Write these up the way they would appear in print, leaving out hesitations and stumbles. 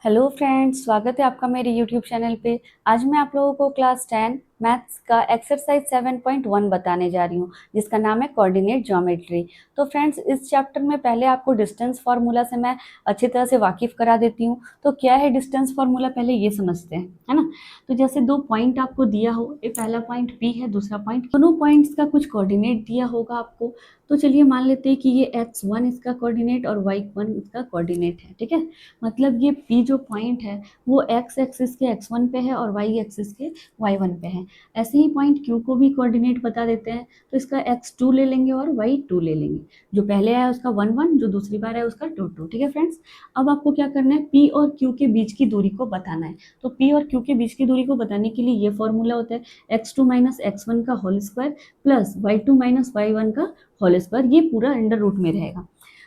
Hello friends, स्वागत है आपका मेरे यूट्यूब चैनल पे। आज मैं आप लोगों को क्लास 10 मैथ्स का एक्सरसाइज 7.1 बताने जा रही हूँ, जिसका नाम है कोऑर्डिनेट ज्योमेट्री। तो फ्रेंड्स, इस चैप्टर में पहले आपको डिस्टेंस फार्मूला से मैं अच्छी तरह से वाकिफ़ करा देती हूँ। तो क्या है डिस्टेंस फार्मूला, पहले ये समझते हैं, है ना। तो जैसे दो पॉइंट आपको दिया हो, ये पहला पॉइंट P है, दूसरा पॉइंट, दोनों पॉइंट्स का कुछ कोऑर्डिनेट दिया होगा आपको। तो चलिए मान लेते हैं कि ये x1 इसका कोऑर्डिनेट और y1 इसका कोऑर्डिनेट है, ठीक है। मतलब ये P जो पॉइंट है वो x एक्सिस के x1 पे है और y एक्सिस के y1 पे है। ऐसे ही पॉइंट Q को भी कोऑर्डिनेट बता देते हैं, तो इसका x2 ले लेंगे और y2 ले लेंगे। जो पहले आया उसका 1 1, जो दूसरी बार है उसका 2 2, ठीक है फ्रेंड्स। अब आपको क्या करना है, P और Q के बीच की दूरी को बताना है। तो P और Q के बीच की दूरी को बताने के लिए ये फॉर्मूला होता है x2 माइनस x1 का whole square plus y2 minus y1 का होल स्क्वायर। ये पूरा अंडर रूट में रहेगा।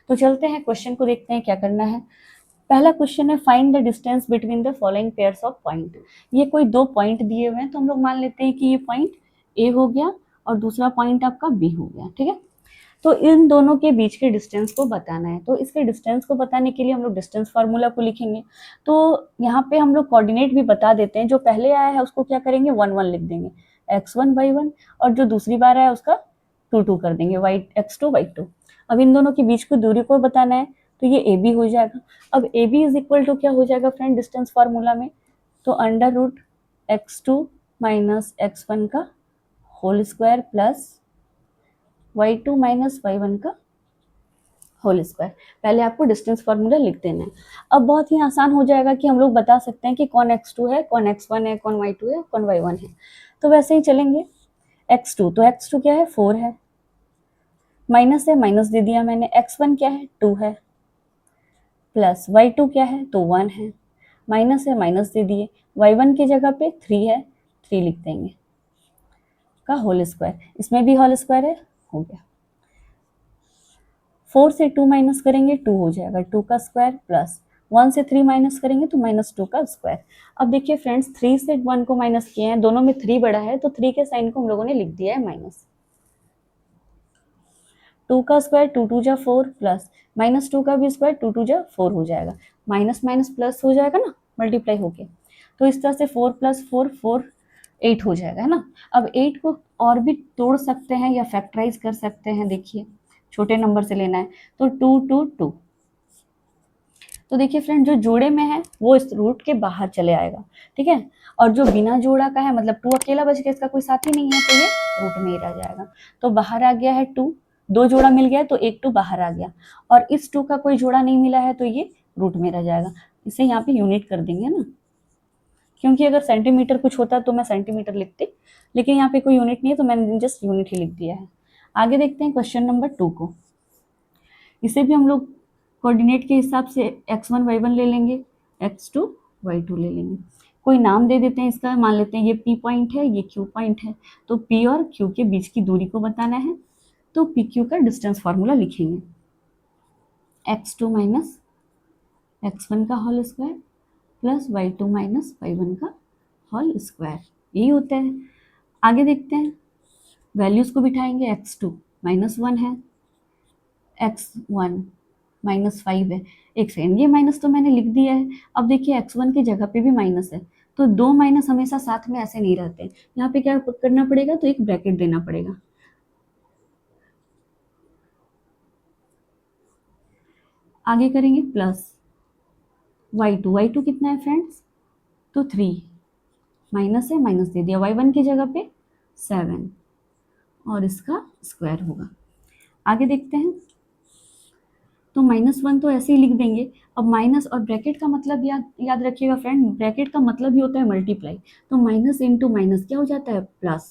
तो चलते हैं क्वेश्चन को देखते हैं क्या करना है। पहला क्वेश्चन है, find the distance between the following pairs of point. ये कोई दो पॉइंट दिए हुए हैं, तो हम लोग मान लेते हैं कि ये पॉइंट ए हो गया और दूसरा पॉइंट आपका बी हो गया, ठीक है। तो इन दोनों के बीच के डिस्टेंस को बताना है। तो इसके डिस्टेंस को बताने के लिए हम लोग डिस्टेंस फार्मूला को लिखेंगे। तो यहाँ पे हम लोग कोऑर्डिनेट भी बता देते हैं। जो पहले आया है उसको क्या करेंगे, 1 1 लिख देंगे, x1 y1, और जो दूसरी बार आया उसका 2 2 कर देंगे, x2 y2। अब इन दोनों के बीच की दूरी को बताना है, तो ये ए बी हो जाएगा। अब A B is equal to क्या हो जाएगा फ्रेंड डिस्टेंस फार्मूला में, तो under root x2 minus x1 का whole square plus y2 minus y1 का होल स्क्वायर। पहले आपको डिस्टेंस फार्मूला लिख देना है। अब बहुत ही आसान हो जाएगा कि हम लोग बता सकते हैं कि कौन x2 है, कौन x1 है, कौन y2 है, कौन y1 है। तो वैसे ही चलेंगे। x2, तो x2 क्या है, 4 है, माइनस है, माइनस दे दिया मैंने। x1 क्या है, 2 है, प्लस y2 क्या है, तो 1 है, माइनस है, माइनस दे दिए। y1 की जगह पे 3 है, 3 लिख देंगे का होल स्क्वायर। इसमें भी होल स्क्वायर है, हो गया। 4 से 2 माइनस करेंगे 2 हो जाएगा, 2 का स्क्वायर प्लस 1 से 3 माइनस करेंगे तो माइनस 2 का स्क्वायर। अब देखिए फ्रेंड्स, 3 से 1 को माइनस किए हैं, दोनों में 3 बड़ा है, तो 3 के साइन को हम लोगों ने लिख दिया है माइनस। 2 का स्क्वायर 2 2 जा 4 प्लस माइनस 2 का भी स्क्वायर 2 2 जा 4 हो जाएगा। माइनस माइनस प्लस हो जाएगा ना, मल्टीप्लाई होके। तो इस तरह से 4 प्लस 4 4 8 हो जाएगा, है ना। अब 8 को और भी तोड़ सकते हैं या फैक्टराइज कर सकते हैं। देखिए छोटे नंबर से लेना है, तो 2 2 2। तो देखिए फ्रेंड, जो जोड़े में है वो इस रूट के बाहर चले आएगा, ठीक है। और जो बिना जोड़ा का है, मतलब 2 अकेला बच गया, इसका कोई साथी नहीं है, तो ये रूट में ही रह जाएगा। तो बाहर आ गया है 2, 2 जोड़ा मिल गया तो एक 2 बाहर आ गया, और इस 2 का कोई जोड़ा नहीं मिला है तो ये रूट में रह जाएगा। इसे यहाँ पे यूनिट कर देंगे ना, क्योंकि अगर सेंटीमीटर कुछ होता तो मैं सेंटीमीटर लिखती, लेकिन यहाँ पे कोई यूनिट नहीं है तो मैंने जस्ट यूनिट ही लिख दिया है। आगे देखते हैं क्वेश्चन नंबर 2 को। इसे भी हम लोग कोऑर्डिनेट के हिसाब से x1 y1 ले लेंगे, x2 y2 ले लेंगे। कोई नाम दे देते हैं इसका, मान लेते हैं ये P पॉइंट है, ये Q पॉइंट है। तो P और Q के बीच की दूरी को बताना है, तो PQ का डिस्टेंस फार्मूला लिखेंगे, x2 माइनस x1 का whole square plus y2 minus y1 का होल स्क्वायर। यही होता है। आगे देखते हैं, वैल्यूज को बिठाएंगे। x2 माइनस 1 है, x1 माइनस 5 है। एक सेकेंड, ये माइनस तो मैंने लिख दिया है। अब देखिए x1 की जगह पे भी माइनस है, तो दो माइनस हमेशा साथ में ऐसे नहीं रहते। यहाँ पे क्या करना पड़ेगा, तो एक ब्रैकेट देना पड़ेगा। आगे करेंगे प्लस y2 कितना है फ्रेंड्स, तो 3, माइनस है, माइनस दे दिया। y1 की जगह पे 7 और इसका स्क्वायर होगा। आगे देखते हैं, तो -1 तो ऐसे ही लिख देंगे। अब माइनस और ब्रैकेट का मतलब याद याद रखिएगा फ्रेंड, ब्रैकेट का मतलब ही होता है मल्टीप्लाई। तो माइनस इंटू माइनस क्या हो जाता है, प्लस।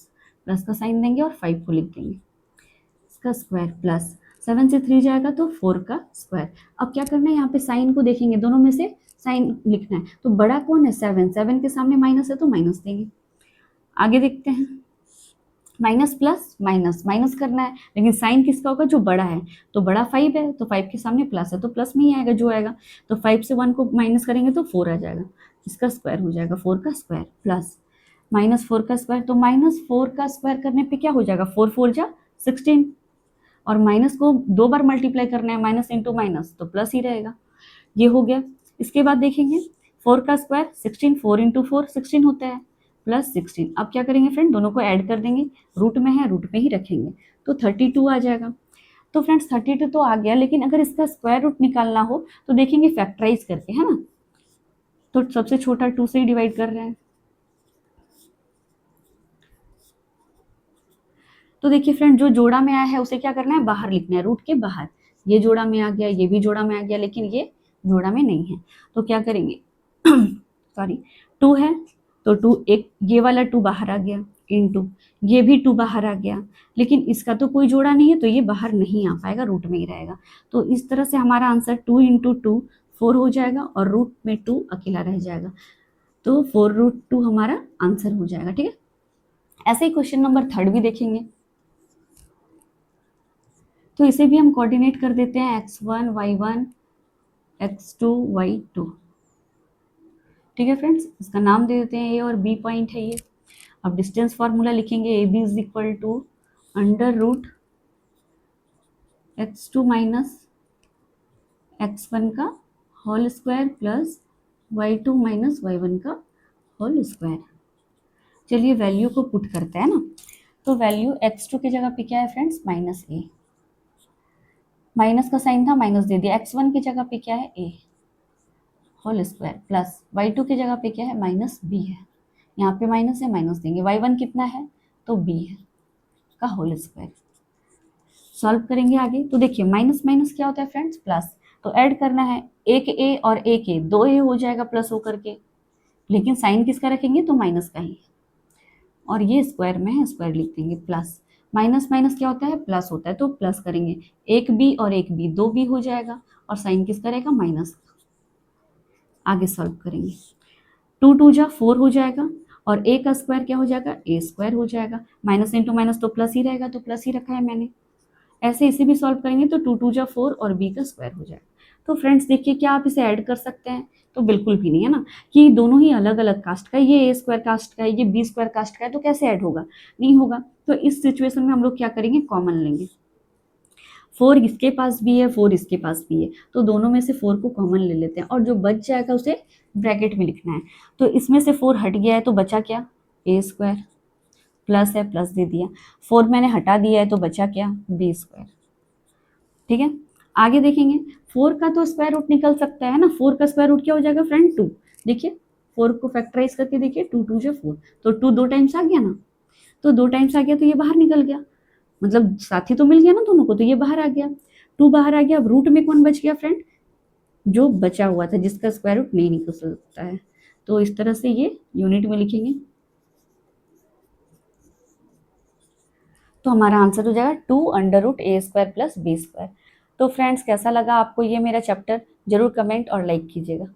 प्लस का साइन देंगे और 5 को लिख देंगे, इसका स्क्वायर प्लस 7 से 3 जाएगा तो 4 का स्क्वायर। अब क्या करना है, यहाँ पे साइन को देखेंगे, दोनों में से साइन लिखना है। तो बड़ा कौन है, 7, 7 के सामने माइनस है तो माइनस देंगे। आगे देखते हैं, माइनस प्लस माइनस, माइनस करना है, लेकिन साइन किसका होगा, जो बड़ा है। तो बड़ा 5 है, तो 5 के सामने प्लस है, तो प्लस में ही आएगा जो आएगा। तो 5 से 1 को माइनस करेंगे तो 4 आ जाएगा, इसका स्क्वायर हो जाएगा 4 का स्क्वायर प्लस -4 का स्क्वायर। तो -4 का स्क्वायर करने पे क्या हो जाएगा, 4 4 जा 16, और माइनस को 2 बार मल्टीप्लाई करना है, माइनस इंटू माइनस, तो प्लस ही रहेगा। ये हो गया। इसके बाद देखेंगे 4 का स्क्वायर 16, 4 इंटू 4 16 होता है, प्लस 16। अब क्या करेंगे फ्रेंड, दोनों को ऐड कर देंगे, रूट में है रूट में ही रखेंगे, तो 32 आ जाएगा। तो फ्रेंड्स 32 तो आ गया, लेकिन अगर इसका स्क्वायर रूट निकालना हो तो देखेंगे फैक्टराइज करके, है ना। तो सबसे छोटा 2 से ही डिवाइड कर रहे हैं। तो देखिए फ्रेंड, जो जोड़ा में आया है उसे क्या करना है, बाहर लिखना है, रूट के बाहर। ये जोड़ा में आ गया, ये भी जोड़ा में आ गया, लेकिन ये जोड़ा में नहीं है, तो क्या करेंगे सॉरी, 2 है तो 2, एक ये वाला 2 बाहर आ गया, इनटू ये भी 2 बाहर आ गया, लेकिन इसका तो कोई जोड़ा नहीं है तो ये बाहर नहीं आ पाएगा, रूट में ही रहेगा। तो इस तरह से हमारा आंसर 2 इंटू 2 4 हो जाएगा, और रूट में 2 अकेला रह जाएगा, तो 4√2 हमारा आंसर हो जाएगा। ठीक है, ऐसे ही क्वेश्चन नंबर 3 भी देखेंगे। तो इसे भी हम कोऑर्डिनेट कर देते हैं, x1 y1 x2 y2। ठीक है फ्रेंड्स, इसका नाम दे देते हैं, ए और बी पॉइंट है ये। अब डिस्टेंस फार्मूला लिखेंगे, A B is equal to under root x2 minus x1 का whole square plus y2 minus y1 का होल स्क्वायर। चलिए वैल्यू को पुट करते हैं ना। तो वैल्यू x2 की जगह पे क्या है फ्रेंड्स, माइनस ए, माइनस का साइन था माइनस दे दिया, x1 की जगह पे क्या है a whole square plus y2 की जगह पे क्या है, माइनस b है, यहाँ पे माइनस है माइनस देंगे, y1 कितना है तो b है का होल स्क्वायर। सॉल्व करेंगे आगे, तो देखिए माइनस माइनस क्या होता है फ्रेंड्स, प्लस, तो ऐड करना है, एक a और एक a, 2a हो जाएगा प्लस होकर के, लेकिन साइन किसका रखेंगे तो माइनस का ही, और ये स्क्वायर में है स्क्वायर लिख देंगे, प्लस माइनस माइनस क्या होता है, प्लस होता है, तो प्लस करेंगे, एक बी और एक बी, 2b हो जाएगा, और साइन किसका रहेगा, माइनस का। आगे सॉल्व करेंगे, 2 2 जा 4 हो जाएगा, और a का स्क्वायर क्या हो जाएगा, a स्क्वायर हो जाएगा, माइनस इंटू माइनस तो प्लस ही रहेगा, तो प्लस ही रखा है मैंने। ऐसे इसे भी सॉल्व करेंगे तो 2 2 जा 4 और b का स्क्वायर हो जाएगा। तो फ्रेंड्स देखिए, क्या आप इसे ऐड कर सकते हैं, तो बिल्कुल भी नहीं, है ना, कि दोनों ही अलग अलग कास्ट का है, ये a स्क्वायर कास्ट का है, ये b स्क्वायर कास्ट का है, तो कैसे ऐड होगा, नहीं होगा। तो इस सिचुएशन में हम लोग क्या करेंगे, कॉमन लेंगे, 4 इसके पास भी है 4 इसके पास भी है, तो दोनों में से 4 को कॉमन ले लेते हैं, और जो बच जाएगा उसे ब्रैकेट में लिखना है। तो इसमें से 4 हट गया है तो बचा क्या, a स्क्वायर, प्लस है प्लस दे दिया, 4 मैंने हटा दिया है तो बचा क्या, b स्क्वायर। ठीक है, आगे देखेंगे, 4 का तो स्क्वायर रूट निकल सकता है ना, 4 का स्क्वायर रूट क्या हो जाएगा फ्रेंड, 2। देखिए 4 को फैक्टराइज करके देखिए, 2 2 जा 4, तो 2 2 टाइम्स आ गया ना, तो 2 टाइम्स आ गया तो ये बाहर निकल गया, मतलब साथी तो मिल गया ना दोनों को, तो ये बाहर आ गया, 2 बाहर आ गया। अब रूट में कौन बच गया फ्रेंड, जो बचा हुआ था जिसका स्क्वायर रूट नहीं निकल सकता है, तो इस तरह से ये यूनिट में लिखेंगे, तो हमारा आंसर हो जाएगा 2 under root a square plus b square. तो फ्रेंड्स कैसा लगा आपको ये मेरा चैप्टर, जरूर कमेंट और लाइक कीजिएगा।